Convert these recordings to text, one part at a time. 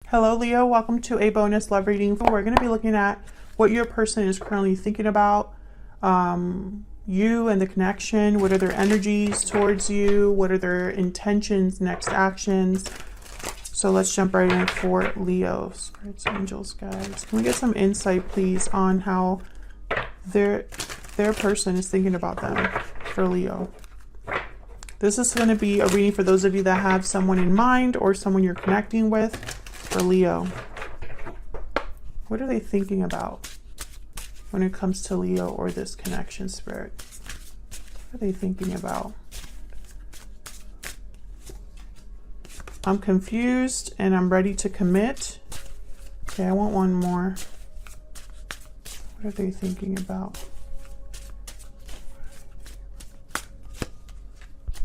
Hello Leo, welcome to a bonus love reading. We're going to be looking at what your person is currently thinking about, you and the connection. What are their energies towards you? What are their intentions, next actions? So let's jump right in for Leo. Spirits, angels, guides. Can we get some insight, please, on how their person is thinking about them for Leo? This is going to be a reading for those of you that have someone in mind or someone you're connecting with. For Leo, what are they thinking about when it comes to Leo or this connection, Spirit? What are they thinking about? I'm confused and I'm ready to commit. Okay, I want one more. What are they thinking about?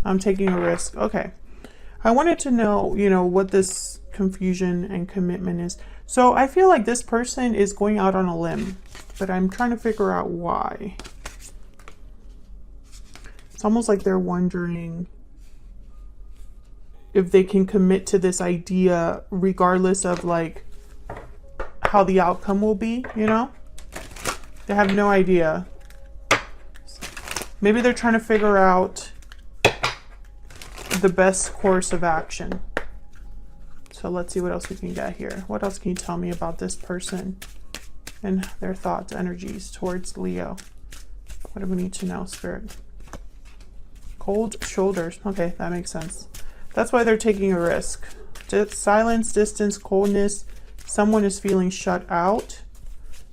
I'm taking a risk. Okay. I wanted to know, what this confusion and commitment is. So I feel like this person is going out on a limb, but I'm trying to figure out why. It's almost like they're wondering if they can commit to this idea regardless of like how the outcome will be, They have no idea. Maybe they're trying to figure out the best course of action. So let's see what else we can get here. What else can you tell me about this person and their thoughts, energies towards Leo? What do we need to know, Spirit? Cold shoulders. Okay, that makes sense. That's why they're taking a risk. Silence, distance, coldness. Someone is feeling shut out.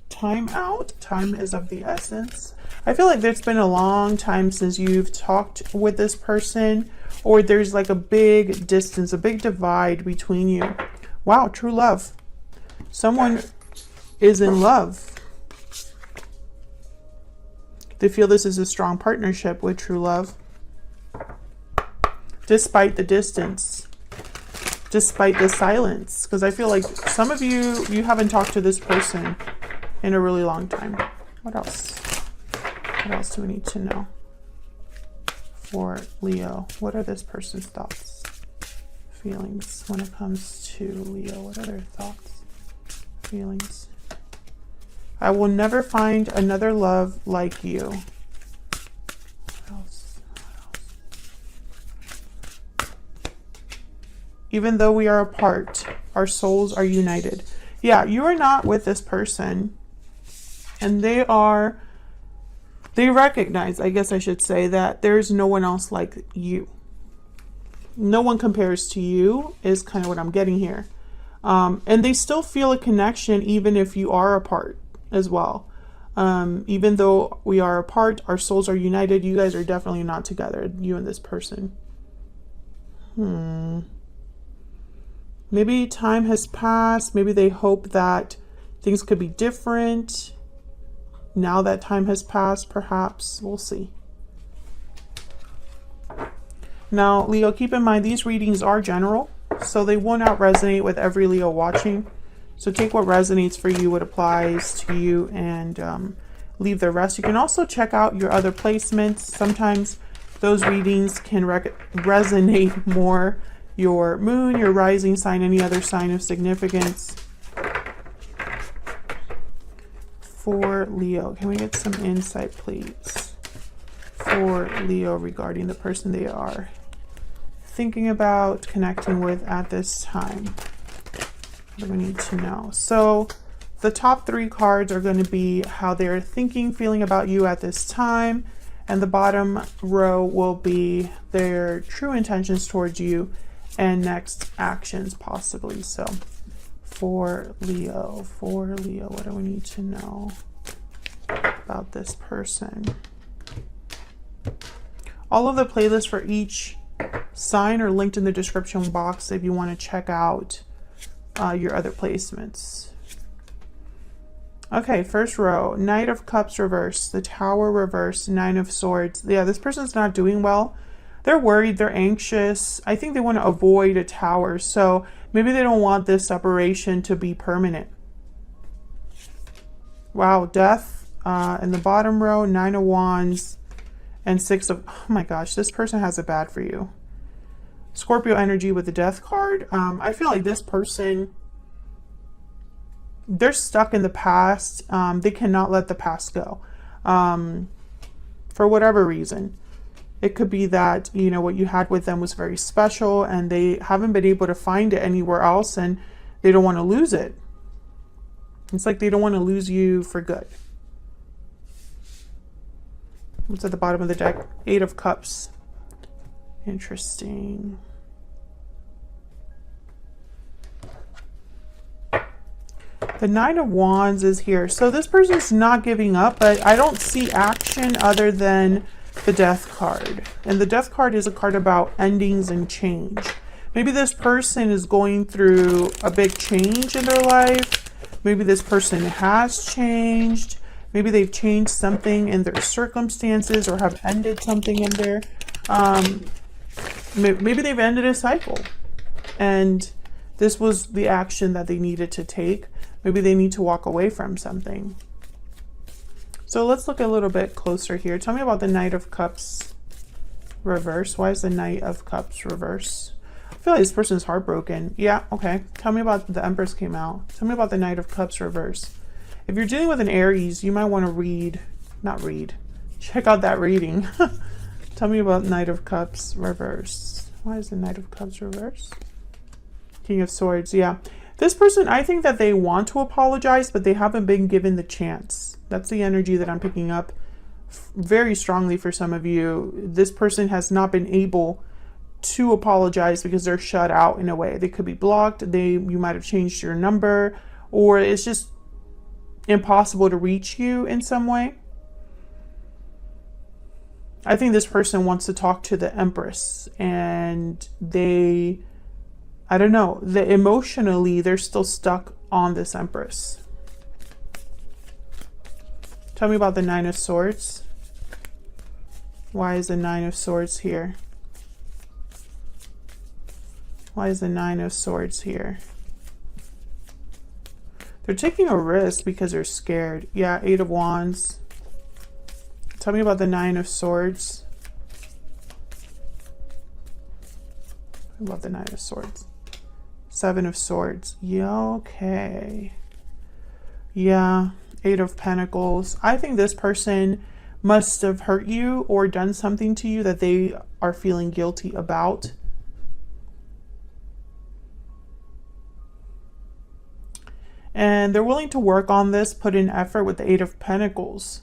Time out. Time is of the essence. I feel like it's been a long time since you've talked with this person, or there's like a big distance, a big divide between you. Wow, true love. Someone is in love. They feel this is a strong partnership with true love. Despite the distance. Despite the silence. Because I feel like some of you haven't talked to this person in a really long time. What else? What else do we need to know for Leo? What are this person's thoughts, feelings when it comes to Leo? What are their thoughts, feelings? I will never find another love like you. What else? Even though we are apart, our souls are united. Yeah, you are not with this person, and they recognize, I guess I should say, that there's no one else like you. No one compares to you is kind of what I'm getting here. And they still feel a connection even if you are apart as well. Even though we are apart, our souls are united. You guys are definitely not together, you and this person. Maybe time has passed. Maybe they hope that things could be different. Now that time has passed, perhaps. We'll see. Now, Leo, keep in mind, these readings are general, so they will not resonate with every Leo watching. So take what resonates for you, what applies to you, and leave the rest. You can also check out your other placements. Sometimes those readings can resonate more. Your moon, your rising sign, any other sign of significance. For Leo, can we get some insight, please, for Leo regarding the person they are thinking about, connecting with at this time? What do we need to know? So the top three cards are going to be how they're thinking, feeling about you at this time, and the bottom row will be their true intentions towards you and next actions possibly. So for Leo, what do we need to know about this person? All of the playlists for each sign are linked in the description box if you want to check out your other placements. Okay, first row, Knight of Cups reverse, the Tower reverse, Nine of Swords. Yeah, this person's not doing well. They're worried, they're anxious. I think they want to avoid a tower, so maybe they don't want this separation to be permanent. Wow, Death in the bottom row, Nine of Wands, and Six of... Oh my gosh, this person has it bad for you. Scorpio energy with the Death card. I feel like this person they're stuck in the past. They cannot let the past go for whatever reason. It could be that, you know, what you had with them was very special and they haven't been able to find it anywhere else, and they don't want to lose it. It's like they don't want to lose you for good. What's at the bottom of the deck? 8 of Cups. Interesting. The 9 of Wands is here. So this person's not giving up, but I don't see action other than the Death card. And the Death card is a card about endings and change. Maybe this person is going through a big change in their life. Maybe this person has changed. Maybe they've changed something in their circumstances or have ended something in their... maybe they've ended a cycle. And this was the action that they needed to take. Maybe they need to walk away from something. So let's look a little bit closer here. Tell me about the Knight of Cups reverse. Why is the Knight of Cups reverse? I feel like this person is heartbroken. Yeah, okay. Tell me about the Empress came out. Tell me about the Knight of Cups reverse. If you're dealing with an Aries, you might want to check out that reading. Tell me about Knight of Cups reverse. Why is the Knight of Cups reverse? King of Swords, yeah. This person, I think that they want to apologize, but they haven't been given the chance. That's the energy that I'm picking up very strongly for some of you. This person has not been able to apologize because they're shut out in a way. They could be blocked. You might have changed your number, or it's just impossible to reach you in some way. I think this person wants to talk to the Empress, and I don't know, emotionally, they're still stuck on this Empress. Tell me about the Nine of Swords. Why is the Nine of Swords here? Why is the Nine of Swords here? They're taking a risk because they're scared. Yeah, 8 of Wands. Tell me about the Nine of Swords. I love the Nine of Swords. 7 of Swords. Yeah, okay. Yeah, 8 of Pentacles. I think this person must have hurt you or done something to you that they are feeling guilty about. And they're willing to work on this, put in effort with the 8 of Pentacles.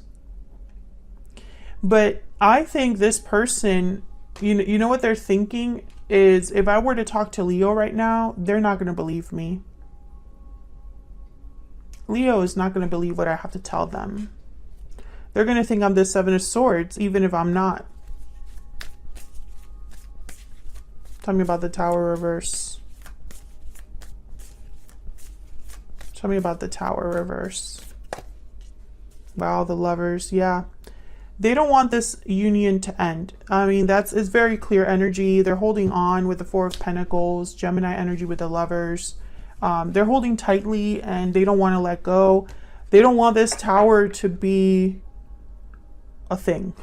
But I think this person, you know what they're thinking is, if I were to talk to Leo right now, they're not going to believe me. Leo is not going to believe what I have to tell them. They're going to think I'm the 7 of Swords, even if I'm not. Tell me about the Tower reverse. Tell me about the Tower reverse. Wow, the Lovers, yeah. They don't want this union to end. I mean, it's very clear energy. They're holding on with the 4 of Pentacles, Gemini energy with the Lovers. They're holding tightly and they don't want to let go. They don't want this Tower to be a thing.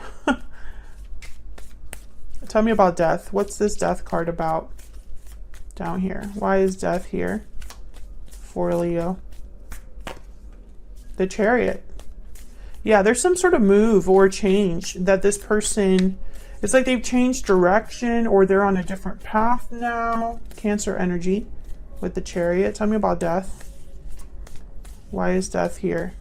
Tell me about Death. What's this Death card about down here? Why is Death here for Leo? The Chariot. Yeah, there's some sort of move or change that this person, it's like they've changed direction or they're on a different path now. Cancer energy with the Chariot. Tell me about Death. Why is Death here?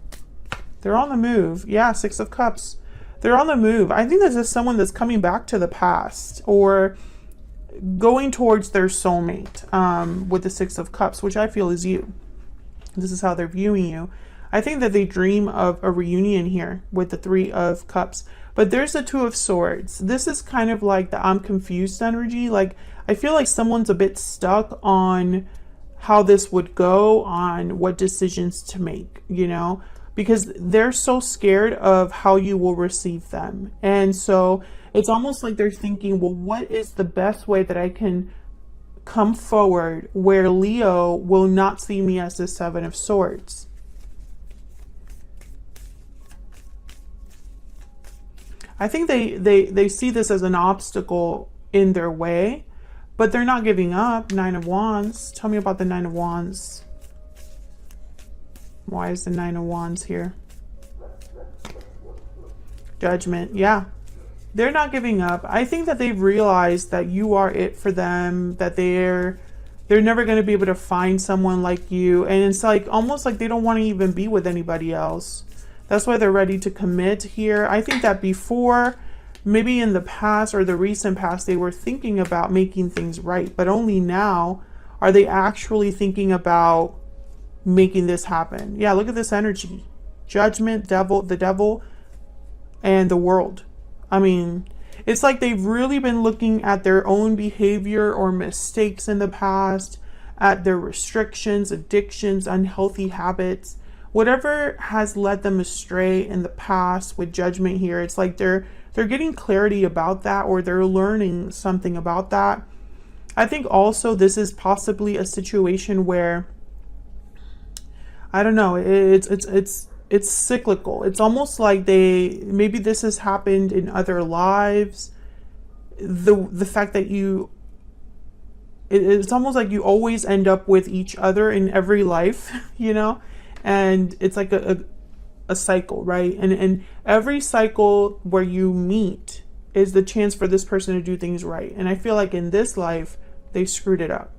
They're on the move. Yeah, 6 of Cups. They're on the move. I think this is someone that's coming back to the past or going towards their soulmate with the 6 of Cups, which I feel is you. This is how they're viewing you. I think that they dream of a reunion here with the 3 of Cups. But there's the 2 of Swords. This is kind of like the I'm confused energy. Like, I feel like someone's a bit stuck on how this would go, on what decisions to make, you know? Because they're so scared of how you will receive them. And so it's almost like they're thinking, well, what is the best way that I can come forward where Leo will not see me as the 7 of Swords? I think they see this as an obstacle in their way, but they're not giving up. 9 of Wands. Tell me about the 9 of Wands. Why is the Nine of Wands here? Judgment. Yeah. They're not giving up. I think that they've realized that you are it for them, that they're never going to be able to find someone like you. And it's like almost like they don't want to even be with anybody else. That's why they're ready to commit here. I think that before, maybe in the past or the recent past, they were thinking about making things right. But only now are they actually thinking about making this happen. Yeah, look at this energy. Judgment, devil, the devil, and the world. I mean, it's like they've really been looking at their own behavior or mistakes in the past, at their restrictions, addictions, unhealthy habits, whatever has led them astray in the past with judgment here. It's like they're getting clarity about that, or they're learning something about that. I think also this is possibly a situation where, I don't know, it's cyclical. It's almost like maybe this has happened in other lives. The fact that it's almost like you always end up with each other in every life, you know, and it's like a cycle, right? And every cycle where you meet is the chance for this person to do things right. And I feel like in this life, they screwed it up.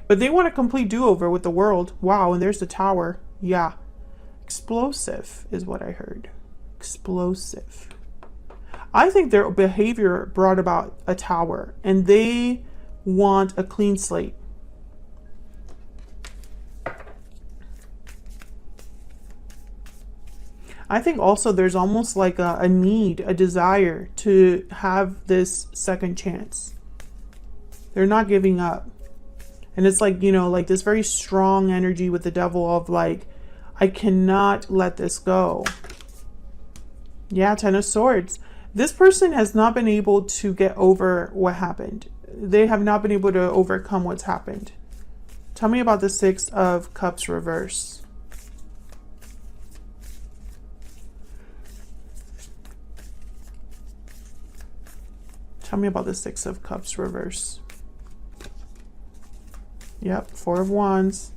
But they want a complete do-over with the world. Wow, and there's the Tower. Yeah. Explosive is what I heard. Explosive. I think their behavior brought about a Tower, and they want a clean slate. I think also there's almost like a need, a desire to have this second chance. They're not giving up. And it's like, you know, like this very strong energy with the devil of like, I cannot let this go. Yeah, Ten of Swords. This person has not been able to get over what happened. They have not been able to overcome what's happened. Tell me about the Six of Cups reverse. Tell me about the Six of Cups reverse. Yep, Four of Wands.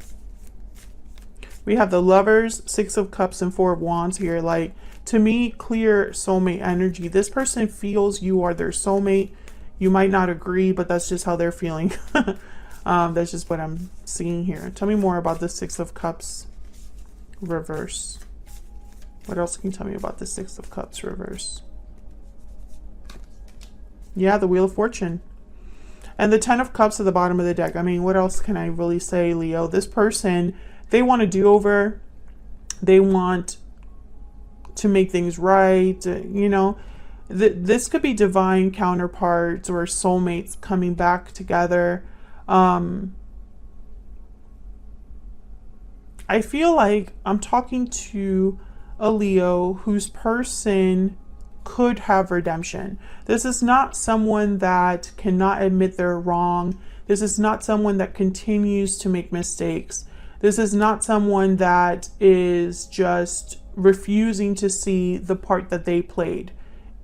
We have the Lovers, Six of Cups, and Four of Wands here. Like, to me, clear soulmate energy. This person feels you are their soulmate. You might not agree, but that's just how they're feeling. That's just what I'm seeing here. Tell me more about the Six of Cups reverse. What else can you tell me about the Six of Cups reverse? Yeah, the Wheel of Fortune. And the Ten of Cups at the bottom of the deck. I mean, what else can I really say, Leo? This person, they want a do-over. They want to make things right. You know, this could be divine counterparts or soulmates coming back together. I feel like I'm talking to a Leo whose person could have redemption. This is not someone that cannot admit they're wrong. This is not someone that continues to make mistakes. This is not someone that is just refusing to see the part that they played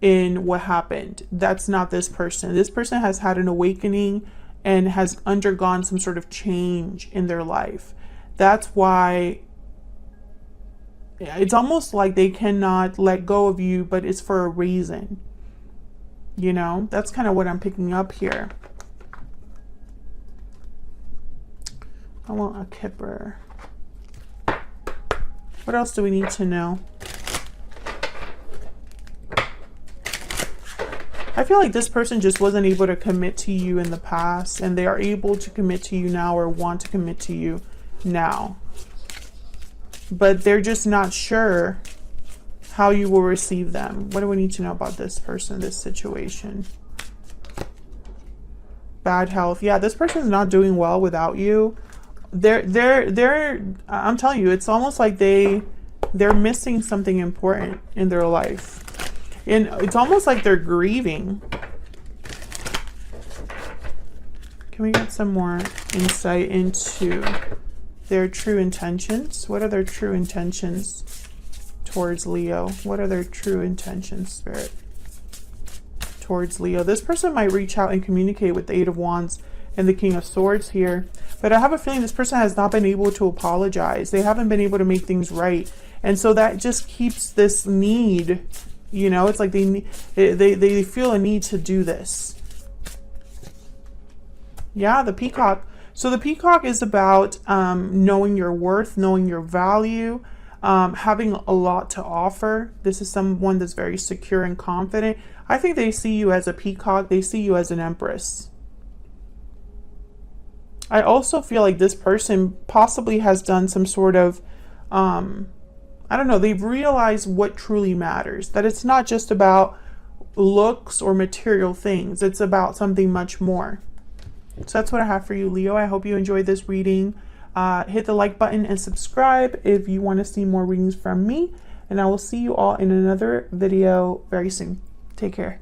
in what happened. That's not this person. This person has had an awakening and has undergone some sort of change in their life. That's why it's almost like they cannot let go of you, but it's for a reason. You know, that's kind of what I'm picking up here. I want a Kipper. What else do we need to know? I feel like this person just wasn't able to commit to you in the past, and they are able to commit to you now, or want to commit to you now. But they're just not sure how you will receive them. What do we need to know about this person, this situation? Bad health. Yeah, this person's not doing well without you. I'm telling you, it's almost like they're missing something important in their life. And it's almost like they're grieving. Can we get some more insight into their true intentions? What are their true intentions towards Leo? What are their true intentions, Spirit, towards Leo? This person might reach out and communicate with the Eight of Wands and the King of Swords here. But I have a feeling this person has not been able to apologize. They haven't been able to make things right. And so that just keeps this need, you know, it's like they feel a need to do this. Yeah, the Peacock. So the Peacock is about knowing your worth, knowing your value, having a lot to offer. This is someone that's very secure and confident. I think they see you as a peacock. They see you as an empress. I also feel like this person possibly has done some sort of, I don't know, they've realized what truly matters. That it's not just about looks or material things. It's about something much more. So that's what I have for you, Leo. I hope you enjoyed this reading. Hit the like button and subscribe if you want to see more readings from me. And I will see you all in another video very soon. Take care.